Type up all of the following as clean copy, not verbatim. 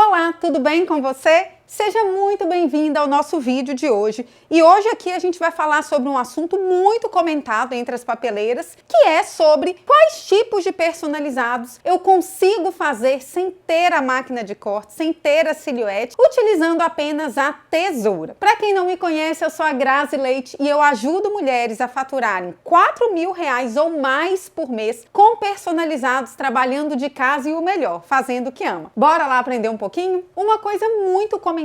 Olá, tudo bem com você? Seja muito bem-vinda ao nosso vídeo de hoje. E hoje aqui a gente vai falar sobre um assunto muito comentado entre as papeleiras, que é sobre quais tipos de personalizados eu consigo fazer sem ter a máquina de corte, sem ter a silhuete, utilizando apenas a tesoura. Para quem não me conhece, eu sou a Grazi Leite e eu ajudo mulheres a faturarem R$4.000 ou mais por mês com personalizados, trabalhando de casa e o melhor, fazendo o que ama. Bora lá aprender um pouquinho? Uma coisa muito comentada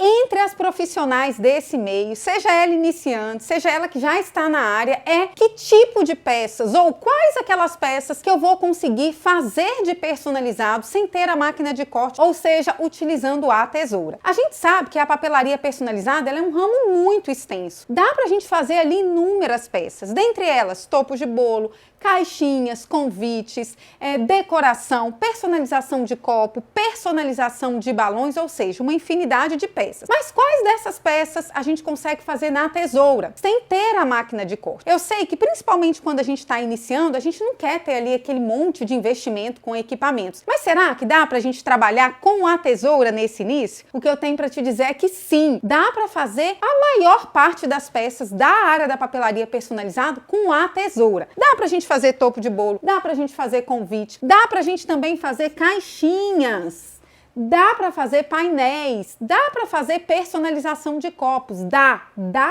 entre as profissionais desse meio, seja ela iniciante, seja ela que já está na área, é que tipo de peças ou quais aquelas peças que eu vou conseguir fazer de personalizado sem ter a máquina de corte, ou seja, utilizando a tesoura. A gente sabe que a papelaria personalizada ela é um ramo muito extenso. Dá pra gente fazer ali inúmeras peças, dentre elas topos de bolo, caixinhas, convites, decoração, personalização de copo, personalização de balões, ou seja, uma infinidade de peças. Mas quais dessas peças a gente consegue fazer na tesoura, sem ter a máquina de corte? Eu sei que principalmente quando a gente está iniciando, a gente não quer ter ali aquele monte de investimento com equipamentos. Mas será que dá pra gente trabalhar com a tesoura nesse início? O que eu tenho para te dizer é que sim, dá para fazer a maior parte das peças da área da papelaria personalizada com a tesoura. Dá pra gente fazer topo de bolo, dá pra gente fazer convite, dá pra gente também fazer caixinhas, dá para fazer painéis, dá para fazer personalização de copos, dá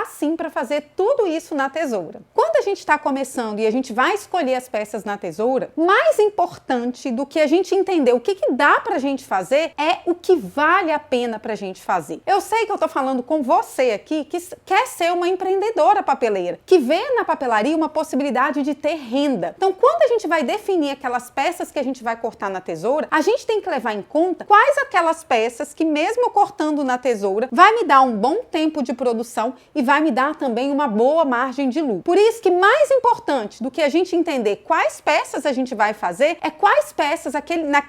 sim para fazer tudo isso na tesoura. Quando a gente está começando e a gente vai escolher as peças na tesoura, mais importante do que a gente entender o que dá para a gente fazer é o que vale a pena para a gente fazer. Eu sei que eu tô falando com você aqui que quer ser uma empreendedora papeleira, que vê na papelaria uma possibilidade de ter renda. Então, quando a gente vai definir aquelas peças que a gente vai cortar na tesoura, a gente tem que levar em conta quais aquelas peças que mesmo cortando na tesoura vai me dar um bom tempo de produção e vai me dar também uma boa margem de lucro. Por isso que mais importante do que a gente entender quais peças a gente vai fazer é quais peças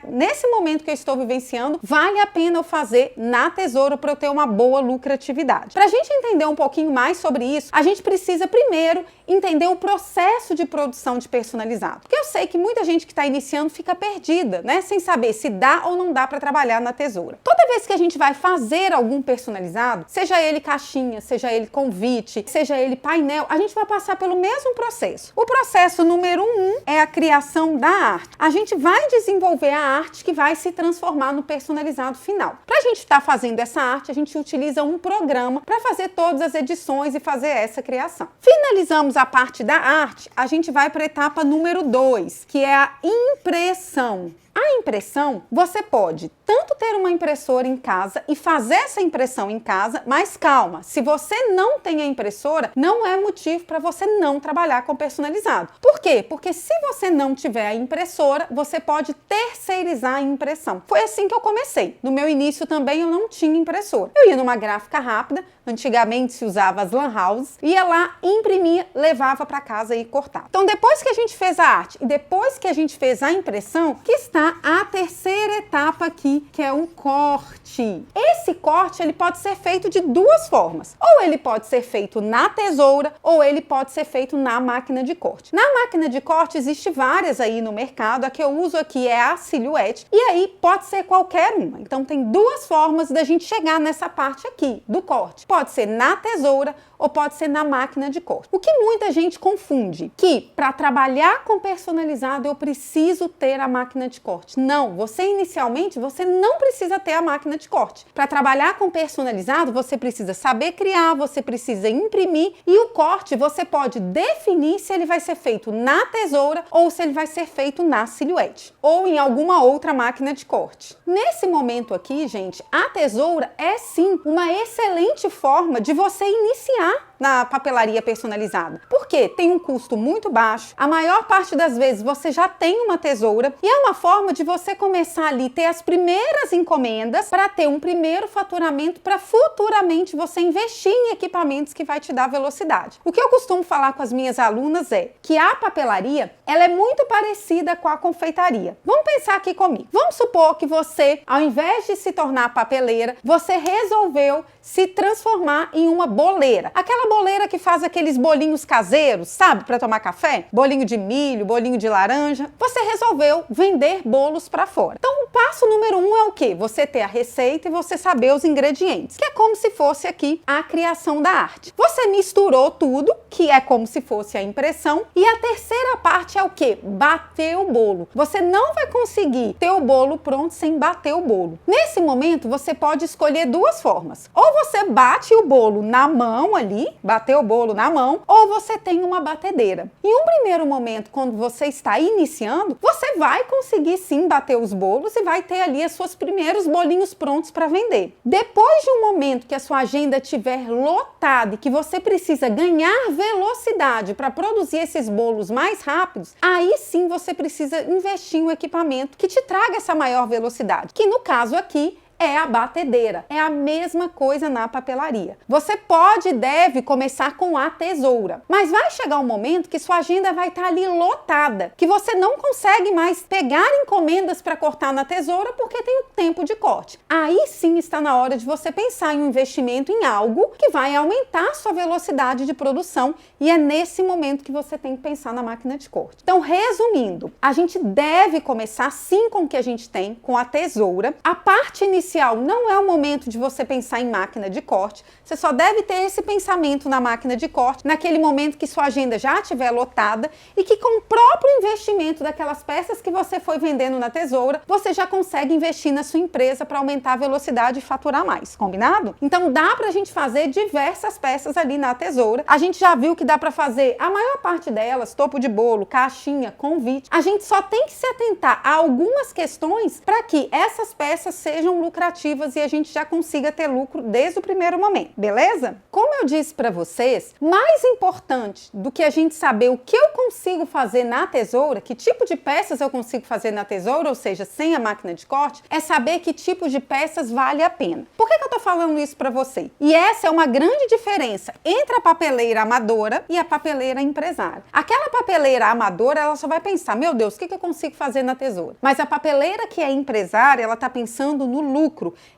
nesse momento que eu estou vivenciando vale a pena eu fazer na tesoura para eu ter uma boa lucratividade. Para a gente entender um pouquinho mais sobre isso, a gente precisa primeiro entender o processo de produção de personalizado. Porque eu sei que muita gente que está iniciando fica perdida, né? Sem saber se dá ou não dá para trabalhar na tesoura. Toda vez que a gente vai fazer algum personalizado, seja ele caixinha, seja ele convite, seja ele painel, a gente vai passar pelo mesmo processo. O processo número 1 é a criação da arte. A gente vai desenvolver a arte que vai se transformar no personalizado final. Para a gente estar fazendo essa arte, a gente utiliza um programa para fazer todas as edições e fazer essa criação. Finalizamos a parte da arte, a gente vai para a etapa número 2, que é a impressão. A impressão, você pode tanto ter uma impressora em casa e fazer essa impressão em casa, mas calma, se você não tem a impressora, não é motivo para você não trabalhar com personalizado. Por quê? Porque se você não tiver a impressora, você pode terceirizar a impressão. Foi assim que eu comecei. No meu início também eu não tinha impressora. Eu ia numa gráfica rápida, antigamente se usava as lan houses, ia lá, imprimia, levava para casa e cortava. Então depois que a gente fez a arte e depois que a gente fez a impressão, que está a terceira etapa aqui, que é o corte. Esse corte ele pode ser feito de duas formas. Ou ele pode ser feito na tesoura, ou ele pode ser feito na máquina de corte. Na máquina de corte existe várias aí no mercado. A que eu uso aqui é a silhuete. E aí pode ser qualquer uma. Então tem duas formas da gente chegar nessa parte aqui do corte. Pode ser na tesoura ou pode ser na máquina de corte. O que muita gente confunde, que para trabalhar com personalizado eu preciso ter a máquina de corte. Não, inicialmente você não precisa ter a máquina de corte. Para trabalhar com personalizado você precisa saber criar, você precisa imprimir e o corte você pode definir se ele vai ser feito na tesoura ou se ele vai ser feito na silhuete ou em alguma outra máquina de corte. Nesse momento aqui, gente, a tesoura é sim uma excelente forma de você iniciar na papelaria personalizada. Porque tem um custo muito baixo, a maior parte das vezes você já tem uma tesoura e é uma forma de você começar ali, ter as primeiras encomendas para ter um primeiro faturamento para futuramente você investir em equipamentos que vai te dar velocidade. O que eu costumo falar com as minhas alunas é que a papelaria, ela é muito parecida com a confeitaria. Vamos pensar aqui comigo. Vamos supor que você, ao invés de se tornar papeleira, você resolveu se transformar em uma boleira. Aquela aquela boleira que faz aqueles bolinhos caseiros, sabe, para tomar café? Bolinho de milho, bolinho de laranja. Você resolveu vender bolos para fora. Então, o passo número 1 é o quê? Você ter a receita e você saber os ingredientes, que é como se fosse aqui a criação da arte. Você misturou tudo, que é como se fosse a impressão, e a terceira parte é o quê? Bater o bolo. Você não vai conseguir ter o bolo pronto sem bater o bolo. Nesse momento, você pode escolher duas formas. Ou você bate o bolo na mão ali, bater o bolo na mão, ou você tem uma batedeira. Em um primeiro momento, quando você está iniciando, você vai conseguir sim bater os bolos e vai ter ali os seus primeiros bolinhos prontos para vender. Depois de um momento que a sua agenda estiver lotada e que você precisa ganhar velocidade para produzir esses bolos mais rápidos, aí sim você precisa investir em um equipamento que te traga essa maior velocidade, que no caso aqui é a batedeira. É a mesma coisa na papelaria. Você pode e deve começar com a tesoura, mas vai chegar um momento que sua agenda vai estar ali lotada, que você não consegue mais pegar encomendas para cortar na tesoura porque tem o tempo de corte. Aí sim está na hora de você pensar em um investimento em algo que vai aumentar a sua velocidade de produção, e é nesse momento que você tem que pensar na máquina de corte. Então, resumindo, a gente deve começar sim com o que a gente tem, com a tesoura. A parte inicial não é o momento de você pensar em máquina de corte. Você só deve ter esse pensamento na máquina de corte naquele momento que sua agenda já estiver lotada e que com o próprio investimento daquelas peças que você foi vendendo na tesoura, você já consegue investir na sua empresa para aumentar a velocidade e faturar mais, combinado? Então dá pra gente fazer diversas peças ali na tesoura. A gente já viu que dá pra fazer a maior parte delas, topo de bolo, caixinha, convite. A gente só tem que se atentar a algumas questões para que essas peças sejam lucrativas e a gente já consiga ter lucro desde o primeiro momento, beleza? Como eu disse para vocês, mais importante do que a gente saber o que eu consigo fazer na tesoura, que tipo de peças eu consigo fazer na tesoura, ou seja, sem a máquina de corte, é saber que tipo de peças vale a pena. Por que eu tô falando isso para você? E essa é uma grande diferença entre a papeleira amadora e a papeleira empresária. Aquela papeleira amadora, ela só vai pensar, meu Deus, o que eu consigo fazer na tesoura? Mas a papeleira que é empresária, ela tá pensando no lucro.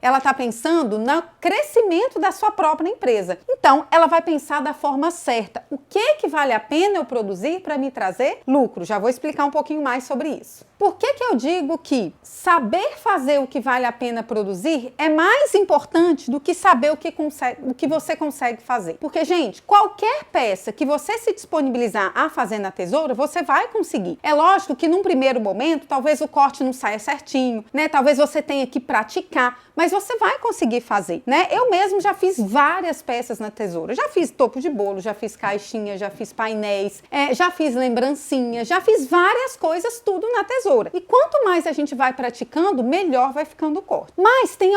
Ela está pensando no crescimento da sua própria empresa. Então, ela vai pensar da forma certa. O que vale a pena eu produzir para me trazer lucro? Já vou explicar um pouquinho mais sobre isso. Por que eu digo que saber fazer o que vale a pena produzir é mais importante do que saber o que você consegue fazer? Porque, gente, qualquer peça que você se disponibilizar a fazer na tesoura, você vai conseguir. É lógico que num primeiro momento, talvez o corte não saia certinho, né? Talvez você tenha que praticar, mas você vai conseguir fazer, né? Eu mesmo já fiz várias peças na tesoura. Já fiz topo de bolo, já fiz caixinha, já fiz painéis, já fiz lembrancinha, já fiz várias coisas, tudo na tesoura. E quanto mais a gente vai praticando, melhor vai ficando o corte. Mas tem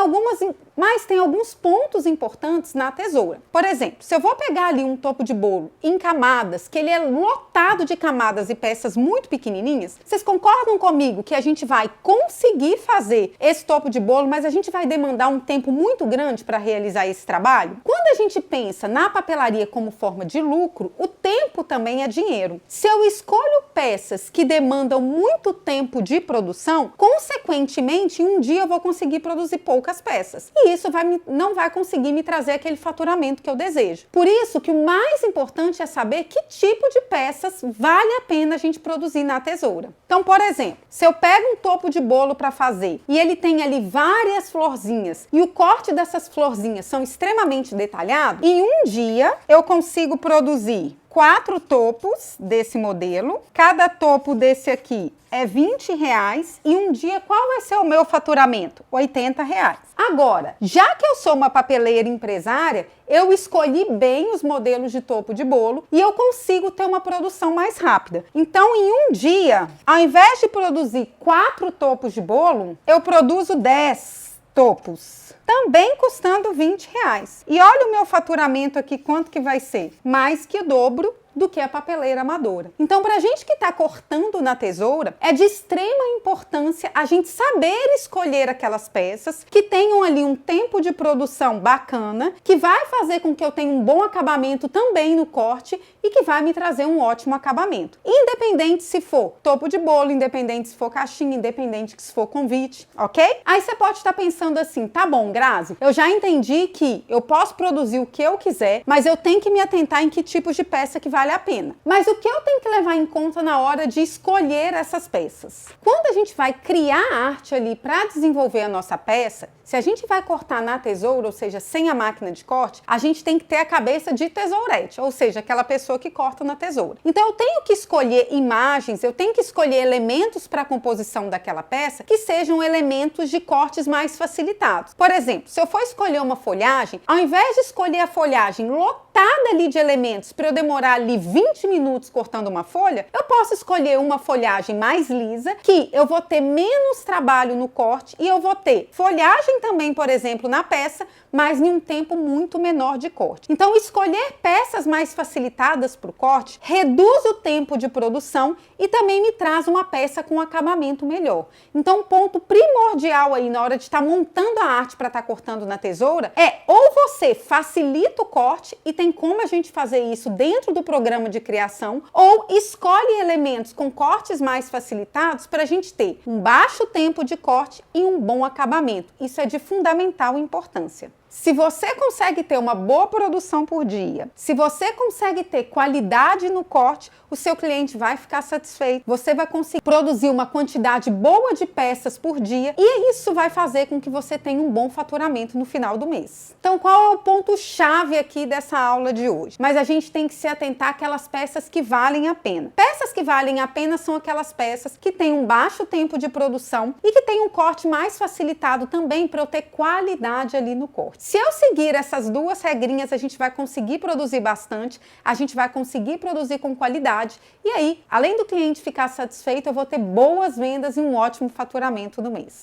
alguns pontos importantes na tesoura. Por exemplo, se eu vou pegar ali um topo de bolo em camadas, que ele é lotado de camadas e peças muito pequenininhas, vocês concordam comigo que a gente vai conseguir fazer esse topo de bolo, mas a gente vai demandar um tempo muito grande para realizar esse trabalho? Quando a gente pensa na papelaria como forma de lucro, o tempo também é dinheiro. Se eu escolho peças que demandam muito tempo de produção, consequentemente, em um dia eu vou conseguir produzir poucas peças. E isso não vai conseguir me trazer aquele faturamento que eu desejo. Por isso que o mais importante é saber que tipo de peças vale a pena a gente produzir na tesoura. Então, por exemplo, se eu pego um topo de bolo para fazer e ele tem ali várias florzinhas e o corte dessas florzinhas são extremamente detalhados, em um dia eu consigo produzir 4 topos desse modelo. Cada topo desse aqui é R$20 e um dia qual vai ser o meu faturamento? R$80. Agora, já que eu sou uma papeleira empresária, eu escolhi bem os modelos de topo de bolo e eu consigo ter uma produção mais rápida. Então, em um dia, ao invés de produzir 4 topos de bolo, eu produzo 10 topos, também custando R$20. E olha o meu faturamento aqui, quanto que vai ser? Mais que o dobro do que a papeleira amadora. Então, para a gente que está cortando na tesoura, é de extrema importância a gente saber escolher aquelas peças que tenham ali um tempo de produção bacana, que vai fazer com que eu tenha um bom acabamento também no corte e que vai me trazer um ótimo acabamento. Independente se for topo de bolo, independente se for caixinha, independente se for convite, ok? Aí você pode estar pensando assim, tá bom, Grazi, eu já entendi que eu posso produzir o que eu quiser, mas eu tenho que me atentar em que tipos de peça que vale a pena. Mas o que eu tenho que levar em conta na hora de escolher essas peças? Quando a gente vai criar arte ali para desenvolver a nossa peça, se a gente vai cortar na tesoura, ou seja, sem a máquina de corte, a gente tem que ter a cabeça de tesourete, ou seja, aquela pessoa que corta na tesoura. Então eu tenho que escolher imagens, eu tenho que escolher elementos para a composição daquela peça que sejam elementos de cortes mais facilitados. Por exemplo, se eu for escolher uma folhagem, ao invés de escolher a folhagem lotada ali de elementos para eu demorar ali 20 minutos cortando uma folha, eu posso escolher uma folhagem mais lisa, que eu vou ter menos trabalho no corte e eu vou ter folhagem também, por exemplo, na peça, mas em um tempo muito menor de corte. Então, escolher peças mais facilitadas para o corte reduz o tempo de produção e também me traz uma peça com acabamento melhor. Então, um ponto primordial aí na hora de estar montando a arte para estar cortando na tesoura é ou você facilita o corte, e tem como a gente fazer isso dentro do programa de criação, ou escolhe elementos com cortes mais facilitados para a gente ter um baixo tempo de corte e um bom acabamento. Isso é de fundamental importância. Se você consegue ter uma boa produção por dia, se você consegue ter qualidade no corte, o seu cliente vai ficar satisfeito. Você vai conseguir produzir uma quantidade boa de peças por dia e isso vai fazer com que você tenha um bom faturamento no final do mês. Então, qual é o ponto-chave aqui dessa aula de hoje? Mas a gente tem que se atentar àquelas peças que valem a pena. Peças que valem a pena são aquelas peças que têm um baixo tempo de produção e que têm um corte mais facilitado também para eu ter qualidade ali no corte. Se eu seguir essas duas regrinhas, a gente vai conseguir produzir bastante, a gente vai conseguir produzir com qualidade e aí, além do cliente ficar satisfeito, eu vou ter boas vendas e um ótimo faturamento no mês.